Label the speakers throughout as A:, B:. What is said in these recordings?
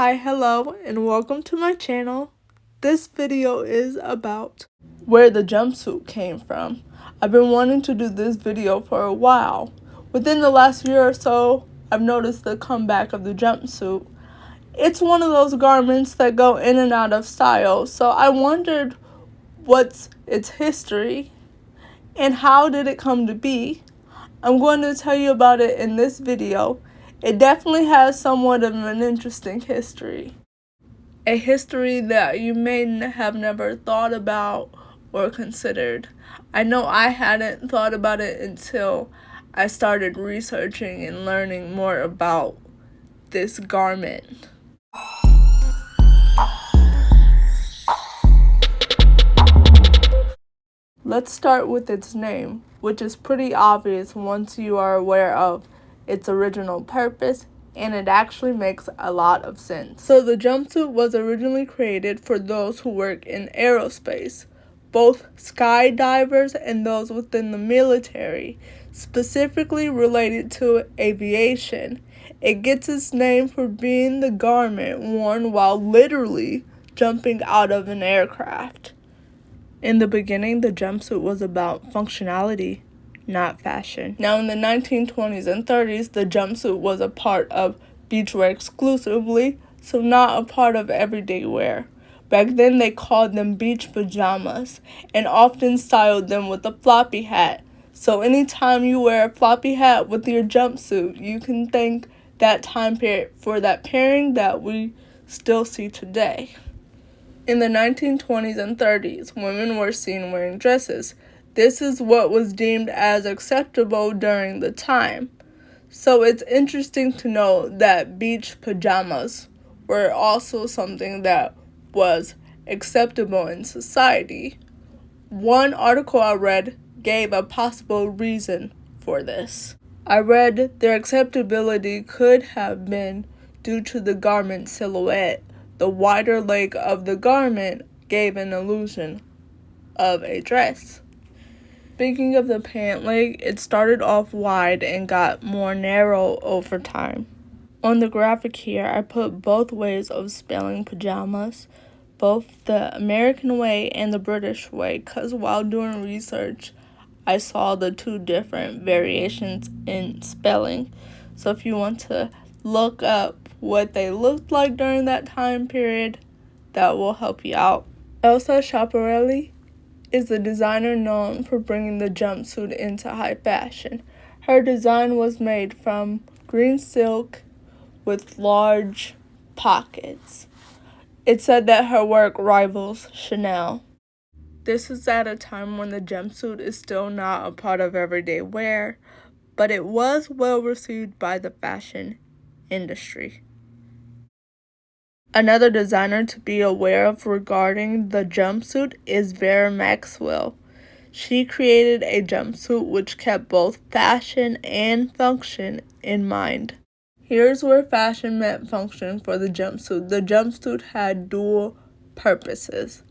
A: Hi, hello, and welcome to my channel. This video is about where the jumpsuit came from. I've been wanting to do this video for a while. Within the last year or so, I've noticed the comeback of the jumpsuit. It's one of those garments that go in and out of style, so I wondered what's its history and how did it come to be. I'm going to tell you about it in this video. It definitely has somewhat of an interesting history. A history that you may have never thought about or considered. I know I hadn't thought about it until I started researching and learning more about this garment. Let's start with its name, which is pretty obvious once you are aware of its original purpose, and it actually makes a lot of sense. So the jumpsuit was originally created for those who work in aerospace, both skydivers and those within the military, specifically related to aviation. It gets its name for being the garment worn while literally jumping out of an aircraft. In the beginning, the jumpsuit was about functionality, not fashion. Now, in the 1920s and 30s, the jumpsuit was a part of beachwear exclusively, so not a part of everyday wear. Back then, they called them beach pajamas and often styled them with a floppy hat. So anytime you wear a floppy hat with your jumpsuit, you can thank that time period for that pairing that we still see today. In the 1920s and 30s, women were seen wearing dresses. This is what was deemed as acceptable during the time. So it's interesting to know that beach pajamas were also something that was acceptable in society. One article I read gave a possible reason for this. I read their acceptability could have been due to the garment silhouette. The wider leg of the garment gave an illusion of a dress. Speaking of the pant leg, it started off wide and got more narrow over time. On the graphic here, I put both ways of spelling pajamas, both the American way and the British way, because while doing research, I saw the two different variations in spelling. So if you want to look up what they looked like during that time period, that will help you out. Elsa Schiaparelli is a designer known for bringing the jumpsuit into high fashion. Her design was made from green silk with large pockets. It's said that her work rivals Chanel. This is at a time when the jumpsuit is still not a part of everyday wear, but it was well received by the fashion industry. Another designer to be aware of regarding the jumpsuit is Vera Maxwell. She created a jumpsuit which kept both fashion and function in mind. Here's where fashion met function for the jumpsuit. The jumpsuit had dual purposes,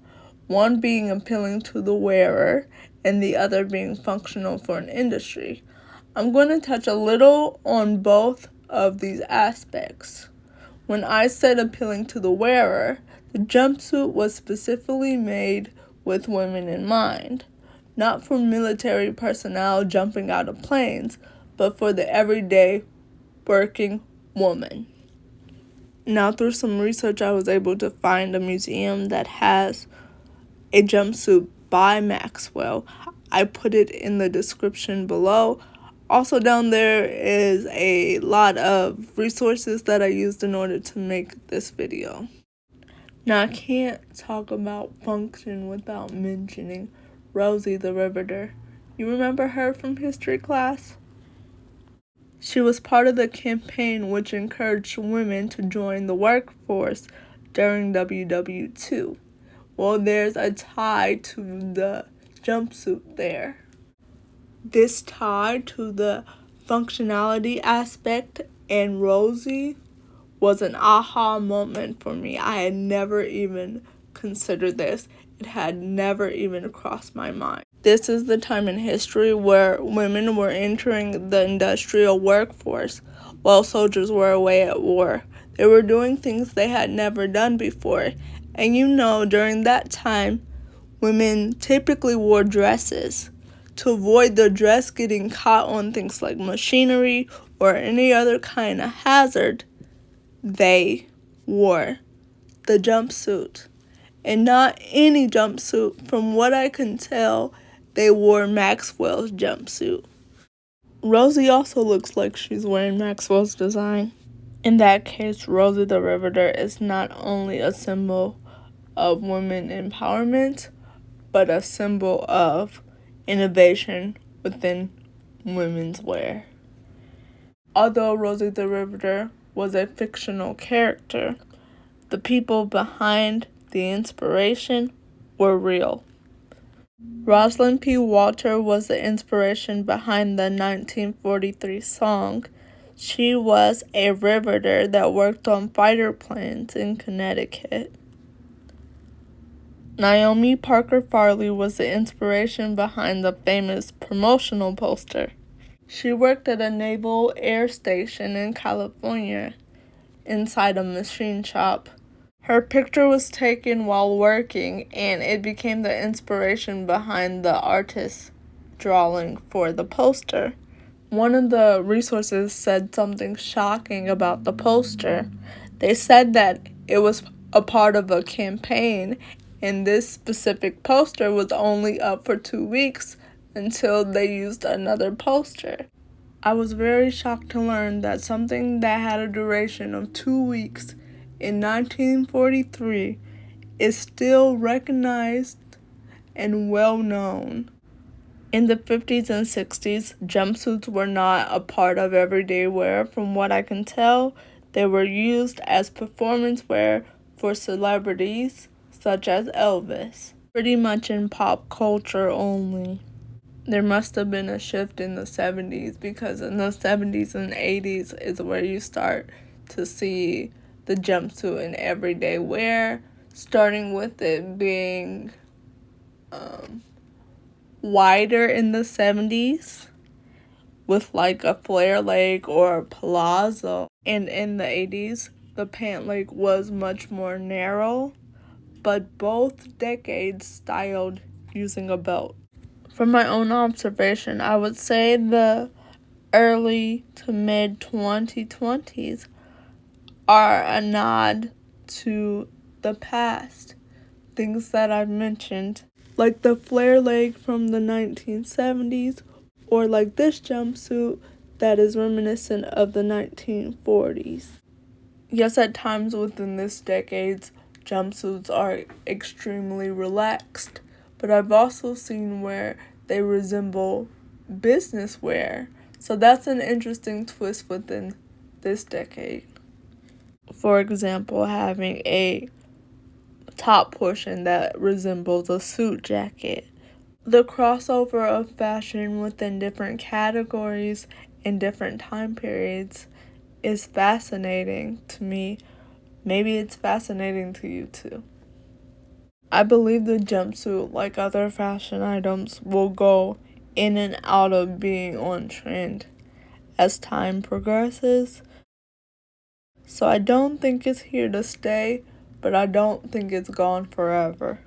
A: one being appealing to the wearer and the other being functional for an industry. I'm going to touch a little on both of these aspects. When I said appealing to the wearer, the jumpsuit was specifically made with women in mind, not for military personnel jumping out of planes, but for the everyday working woman. Now, through some research, I was able to find a museum that has a jumpsuit by Maxwell. I put it in the description below. Also down there is a lot of resources that I used in order to make this video. Now I can't talk about function without mentioning Rosie the Riveter. You remember her from history class? She was part of the campaign which encouraged women to join the workforce during WW2. Well, there's a tie to the jumpsuit there. This tied to the functionality aspect, and Rosie was an aha moment for me. I had never even considered this. It had never even crossed my mind. This is the time in history where women were entering the industrial workforce while soldiers were away at war. They were doing things they had never done before. And during that time, women typically wore dresses. To avoid the dress getting caught on things like machinery or any other kind of hazard, they wore the jumpsuit. And not any jumpsuit. From what I can tell, they wore Maxwell's jumpsuit. Rosie also looks like she's wearing Maxwell's design. In that case, Rosie the Riveter is not only a symbol of women empowerment, but a symbol of innovation within women's wear. Although Rosie the Riveter was a fictional character, the people behind the inspiration were real. Rosalind P. Walter was the inspiration behind the 1943 song. She was a riveter that worked on fighter planes in Connecticut. Naomi Parker Farley was the inspiration behind the famous promotional poster. She worked at a naval air station in California, inside a machine shop. Her picture was taken while working, and it became the inspiration behind the artist's drawing for the poster. One of the resources said something shocking about the poster. They said that it was a part of a campaign, and this specific poster was only up for 2 weeks until they used another poster. I was very shocked to learn that something that had a duration of 2 weeks in 1943 is still recognized and well known. In the 50s and 60s, jumpsuits were not a part of everyday wear. From what I can tell, they were used as performance wear for celebrities such as Elvis, pretty much in pop culture only. There must have been a shift in the 70s, because in the 70s and 80s is where you start to see the jumpsuit in everyday wear, starting with it being wider in the 70s with like a flare leg or a palazzo, and in the 80s the pant leg was much more narrow, but both decades styled using a belt. From my own observation, I would say the early to mid 2020s are a nod to the past. Things that I've mentioned, like the flare leg from the 1970s, or like this jumpsuit that is reminiscent of the 1940s. Yes, at times within this decade, jumpsuits are extremely relaxed, but I've also seen where they resemble business wear. So that's an interesting twist within this decade. For example, having a top portion that resembles a suit jacket. The crossover of fashion within different categories and different time periods is fascinating to me. Maybe it's fascinating to you too. I believe the jumpsuit, like other fashion items, will go in and out of being on trend as time progresses. So I don't think it's here to stay, but I don't think it's gone forever.